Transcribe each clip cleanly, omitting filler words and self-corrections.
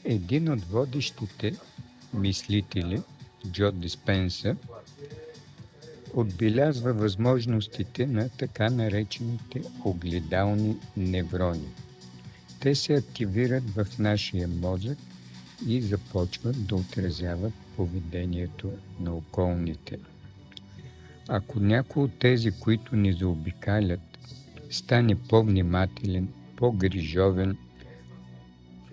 Един от водещите мислители, Джо Диспенса, отбелязва възможностите на така наречените огледални неврони. Те се активират в нашия мозък и започват да отразяват поведението на околните. Ако някой от тези, които ни заобикалят, стане по-внимателен, по-грижовен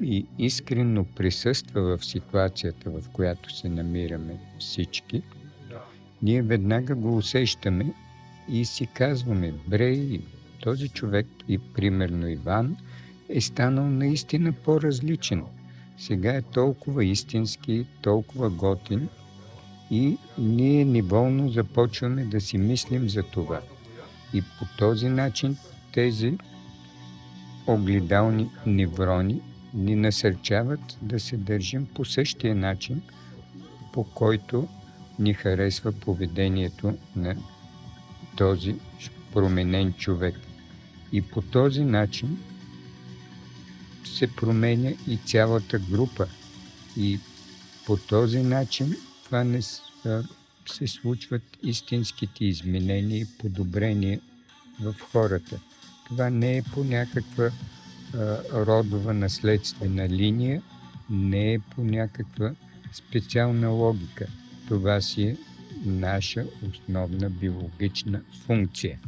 и искрено присъства в ситуацията, в която се намираме всички, ние веднага го усещаме и си казваме: брей, този човек, и примерно Иван, е станал наистина по-различен. Сега е толкова истински, толкова готин и ние неволно започваме да си мислим за това. И по този начин тези огледални неврони ни насърчават да се държим по същия начин, по който ни харесва поведението на този променен човек. И по този начин се променя и цялата група. И по този начин това се случват истинските изменения и подобрения в хората. Това не е по някаква родова наследствена линия, не е по някаква специална логика. Това си е наша основна биологична функция.